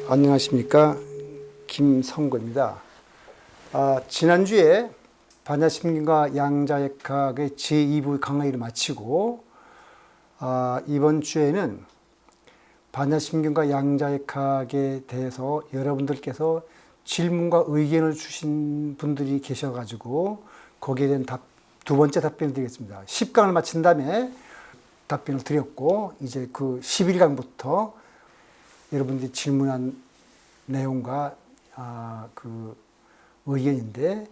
안녕하십니까, 김성구입니다. 지난주에 반야심경과 양자역학의 제2부 강의를 마치고 이번 주에는 반야심경과 양자역학에 대해서 여러분들께서 질문과 의견을 주신 분들이 계셔가지고 거기에 대한 두 번째 답변을 드리겠습니다. 10강을 마친 다음에 답변을 드렸고, 이제 그 11강부터 여러분들이 질문한 내용과 그 의견인데,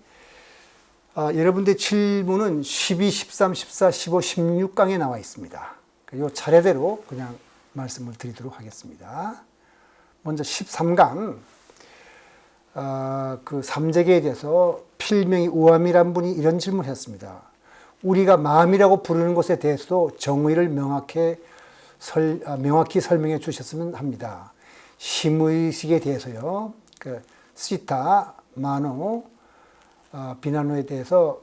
여러분들의 질문은 12, 13, 14, 15, 16강에 나와 있습니다. 이 차례대로 그냥 말씀을 드리도록 하겠습니다. 먼저 13강, 그 삼재계에 대해서 필명이 우암이란 분이 이런 질문을 했습니다. 우리가 마음이라고 부르는 것에 대해서도 정의를 명확히 설명해 주셨으면 합니다. 심의식에 대해서요, 그 시타, 마노, 비나노에 대해서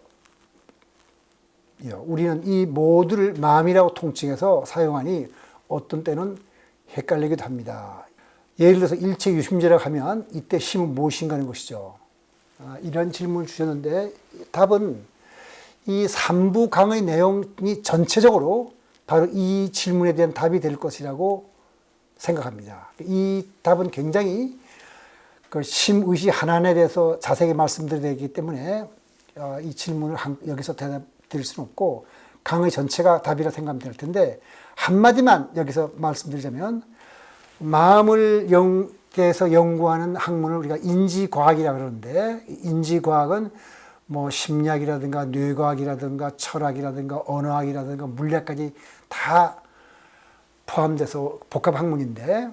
우리는 이 모두를 마음이라고 통칭해서 사용하니 어떤 때는 헷갈리기도 합니다. 예를 들어서 일체 유심제라고 하면 이때 심은 무엇인가 하는 것이죠. 이런 질문을 주셨는데, 답은 이 3부 강의 내용이 전체적으로 바로 이 질문에 대한 답이 될 것이라고 생각합니다. 이 답은 굉장히 그 심의시 하나에 대해서 자세히 말씀드려야 되기 때문에 이 질문을 여기서 대답 드릴 수는 없고, 강의 전체가 답이라 생각하면 될 텐데, 한마디만 여기서 말씀드리자면, 마음을 대해서 연구하는 학문을 우리가 인지과학이라고 그러는데, 인지과학은 뭐 심리학이라든가 뇌과학이라든가 철학이라든가 언어학이라든가 물리학까지 다 포함돼서 복합 학문인데,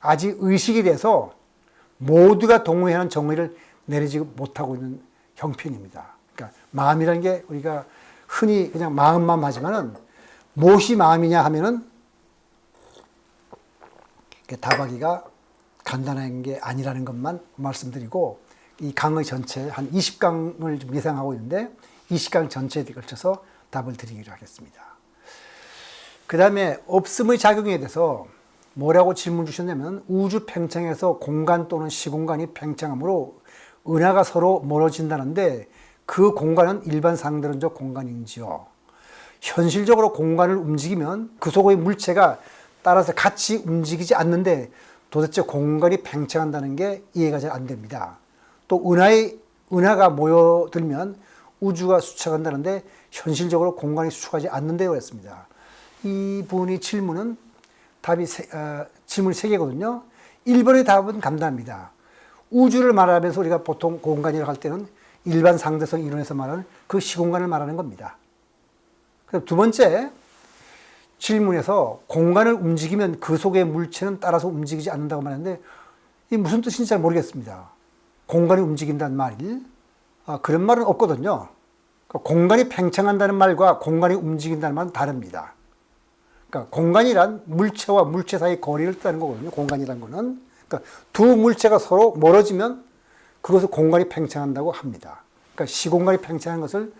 아직 의식에 대해서 모두가 동의하는 정의를 내리지 못하고 있는 형편입니다. 그러니까 마음이라는 게 우리가 흔히 그냥 마음만 하지만은 무엇이 마음이냐 하면은 답하기가 간단한 게 아니라는 것만 말씀드리고, 이 강의 전체 한 20강을 좀 예상하고 있는데 20강 전체에 걸쳐서 답을 드리기로 하겠습니다. 그 다음에 없음의 작용에 대해서 뭐라고 질문 주셨냐면, 우주 팽창에서 공간 또는 시공간이 팽창하므로 은하가 서로 멀어진다는데 그 공간은 일반 상대론적 공간인지요? 현실적으로 공간을 움직이면 그 속의 물체가 따라서 같이 움직이지 않는데 도대체 공간이 팽창한다는 게 이해가 잘 안 됩니다. 또 은하가 모여들면 우주가 수축한다는데 현실적으로 공간이 수축하지 않는다고 했습니다. 이분이 질문은 질문 3개거든요. 1번의 답은 간단합니다. 우주를 말하면서 우리가 보통 공간이라고 할 때는 일반 상대성 이론에서 말하는 그 시공간을 말하는 겁니다. 그리고 두 번째 질문에서 공간을 움직이면 그 속의 물체는 따라서 움직이지 않는다고 말하는데, 이게 무슨 뜻인지 잘 모르겠습니다. 공간이 움직인다는 말이 그런 말은 없거든요. 그러니까 공간이 팽창한다는 말과 공간이 움직인다는 말은 다릅니다. 그러니까 공간이란 물체와 물체 사이 거리를 뜻하는 거거든요. 공간이란 거는. 그러니까 두 물체가 서로 멀어지면 그것을 공간이 팽창한다고 합니다. 그러니까 시공간이 팽창하는 것을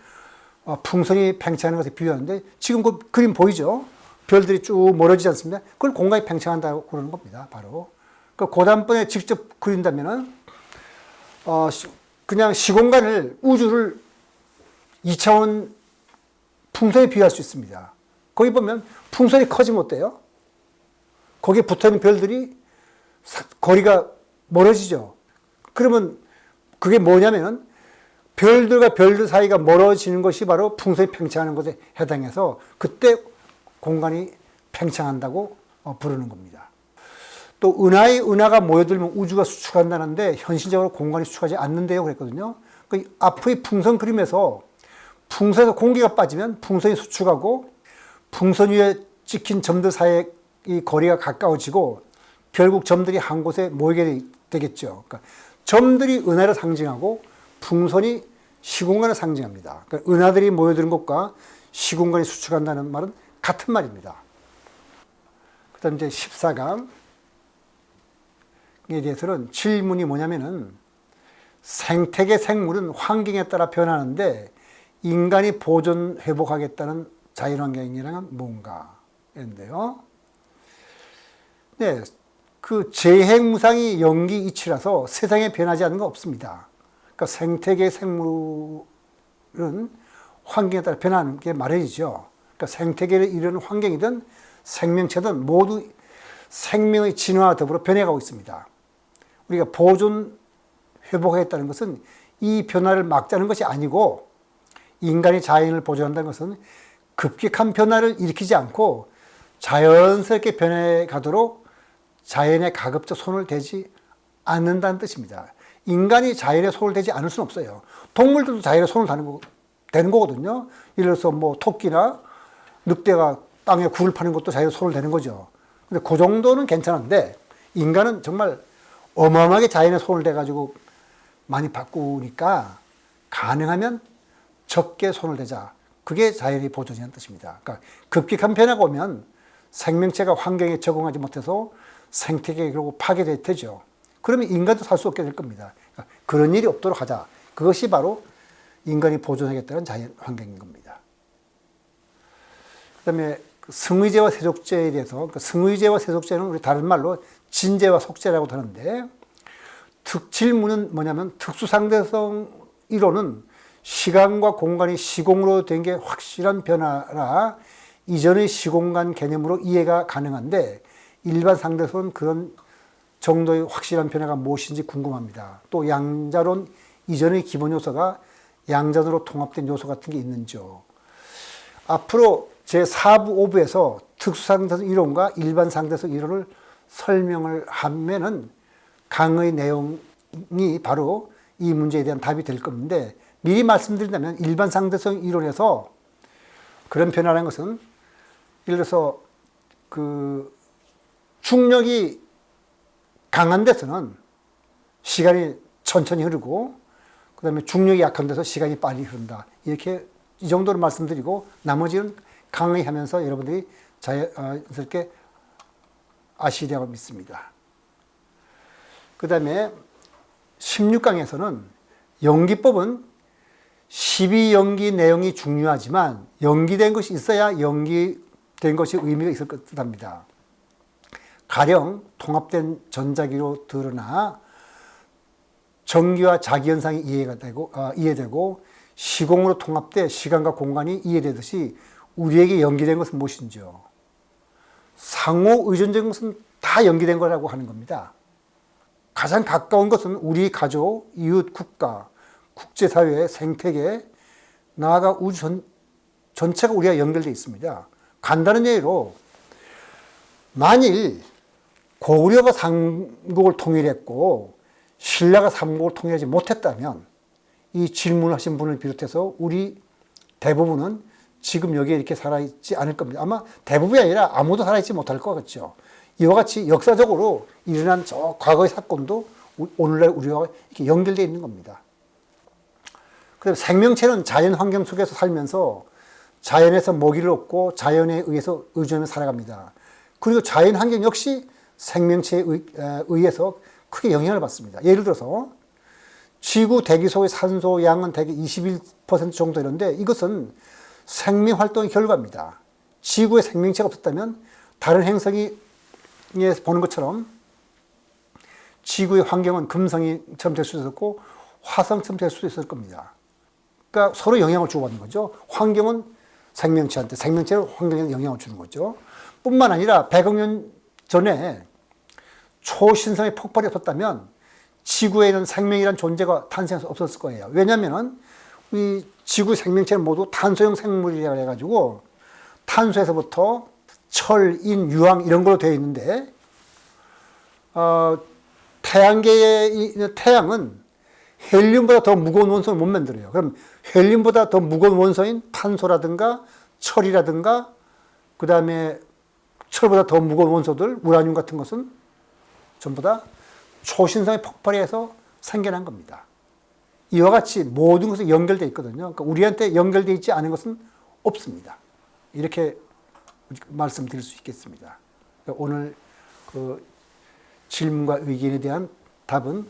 풍선이 팽창하는 것에 비유하는데, 지금 그 그림 보이죠? 별들이 쭉 멀어지지 않습니까? 그걸 공간이 팽창한다고 그러는 겁니다. 바로. 그러니까 그 다음번에 직접 그린다면은 그냥 시공간을, 우주를 2차원 풍선에 비유할 수 있습니다. 거기 보면 풍선이 커지면 어때요? 거기에 붙어있는 별들이 거리가 멀어지죠. 그러면 그게 뭐냐면은 별들과 별들 사이가 멀어지는 것이 바로 풍선이 팽창하는 것에 해당해서 그때 공간이 팽창한다고 부르는 겁니다. 또 은하가 모여들면 우주가 수축한다는데 현실적으로 공간이 수축하지 않는데요 그랬거든요. 그 앞의 풍선 그림에서 풍선에서 공기가 빠지면 풍선이 수축하고 풍선 위에 찍힌 점들 사이의 이 거리가 가까워지고 결국 점들이 한 곳에 모이게 되겠죠. 그러니까 점들이 은하를 상징하고 풍선이 시공간을 상징합니다. 그러니까 은하들이 모여드는 것과 시공간이 수축한다는 말은 같은 말입니다. 그 다음 이제 14강에 대해서는 질문이 뭐냐면은, 생태계 생물은 환경에 따라 변하는데 인간이 보존 회복하겠다는 자연환경이란 뭔가? 했는데요. 네, 그 재행무상이 영기 이치라서 세상에 변하지 않는 건 없습니다. 그러니까 생태계 생물은 환경에 따라 변하는 게 마련이죠. 그러니까 생태계를 이루는 환경이든 생명체든 모두 생명의 진화와 더불어 변해가고 있습니다. 우리가 보존, 회복하겠다는 것은 이 변화를 막자는 것이 아니고 인간이 자연을 보존한다는 것은 급격한 변화를 일으키지 않고 자연스럽게 변해가도록 자연에 가급적 손을 대지 않는다는 뜻입니다. 인간이 자연에 손을 대지 않을 수는 없어요. 동물들도 자연에 손을 대는 거거든요. 예를 들어서 뭐 토끼나 늑대가 땅에 굴을 파는 것도 자연에 손을 대는 거죠. 근데 그 정도는 괜찮은데 인간은 정말 어마어마하게 자연에 손을 대가지고 많이 바꾸니까 가능하면 적게 손을 대자. 그게 자연의 보존이라는 뜻입니다. 그러니까 급격한 변화가 오면 생명체가 환경에 적응하지 못해서 생태계가 결국 파괴될 테죠. 그러면 인간도 살 수 없게 될 겁니다. 그러니까 그런 일이 없도록 하자. 그것이 바로 인간이 보존하겠다는 자연 환경인 겁니다. 그 다음에 승의제와 세속제에 대해서, 승의제와 세속제는 우리 다른 말로 진제와 속제라고 하는데, 질문은 뭐냐면 특수상대성 이론은 시간과 공간이 시공으로 된 게 확실한 변화라 이전의 시공간 개념으로 이해가 가능한데 일반 상대성은 그런 정도의 확실한 변화가 무엇인지 궁금합니다. 또 양자론 이전의 기본 요소가 양자론으로 통합된 요소 같은 게 있는지요. 앞으로 제4부 5부에서 특수상대성 이론과 일반 상대성 이론을 설명을 하면은 강의 내용이 바로 이 문제에 대한 답이 될 건데 미리 말씀드린다면 일반 상대성 이론에서 그런 변화라는 것은 예를 들어서 그 중력이 강한 데서는 시간이 천천히 흐르고 그 다음에 중력이 약한 데서 시간이 빨리 흐른다. 이렇게 이 정도로 말씀드리고 나머지는 강의하면서 여러분들이 자연스럽게 아시리라고 믿습니다. 그 다음에 16강에서는 연기법은 12연기 내용이 중요하지만 연기된 것이 있어야 연기된 것이 의미가 있을 것 합니다. 가령 통합된 전자기로 드러나 전기와 자기현상이 이해되고 시공으로 통합돼 시간과 공간이 이해되듯이 우리에게 연기된 것은 무엇인지요? 상호 의존적인 것은 다 연기된 거라고 하는 겁니다. 가장 가까운 것은 우리 가족, 이웃, 국가, 국제사회, 생태계, 나아가 우주 전체가 우리가 연결되어 있습니다. 간단한 예로 만일 고구려가 삼국을 통일했고 신라가 삼국을 통일하지 못했다면 이 질문을 하신 분을 비롯해서 우리 대부분은 지금 여기에 이렇게 살아있지 않을 겁니다. 아마 대부분이 아니라 아무도 살아있지 못할 것 같죠. 이와 같이 역사적으로 일어난 저 과거의 사건도 오늘날 우리와 이렇게 연결되어 있는 겁니다. 그래서 생명체는 자연 환경 속에서 살면서 자연에서 먹이를 얻고 자연에 의해서 의존하며 살아갑니다. 그리고 자연 환경 역시 생명체에 의해서 크게 영향을 받습니다. 예를 들어서 지구 대기 속의 산소 양은 대개 21% 정도 이런데 이것은 생명 활동의 결과입니다. 지구에 생명체가 없었다면 다른 행성에 보는 것처럼 지구의 환경은 금성처럼 될 수도 있었고 화성처럼 될 수도 있을 겁니다. 그러니까 서로 영향을 주고받는 거죠. 환경은 생명체한테, 생명체는 환경에 영향을 주는 거죠. 뿐만 아니라 100억 년 전에 초신성의 폭발이 없었다면 지구에는 생명이란 존재가 탄생해서 없었을 거예요. 왜냐하면 이 지구 생명체는 모두 탄소형 생물이라고 해가지고 탄소에서부터 철, 인, 유황 이런 걸로 되어 있는데 태양계의 태양은 헬륨보다 더 무거운 원소를 못 만들어요. 그럼 헬륨보다 더 무거운 원소인 탄소라든가 철이라든가 그 다음에 철보다 더 무거운 원소들, 우라늄 같은 것은 전부 다 초신성의 폭발에 의해서 생겨난 겁니다. 이와 같이 모든 것이 연결되어 있거든요. 그러니까 우리한테 연결되어 있지 않은 것은 없습니다. 이렇게 말씀드릴 수 있겠습니다. 그러니까 오늘 그 질문과 의견에 대한 답은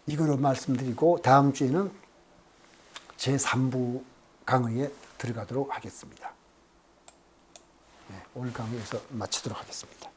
이거로 말씀드리고 다음 주에는 제3부 강의에 들어가도록 하겠습니다. 네. 오늘 강의 여기서 마치도록 하겠습니다.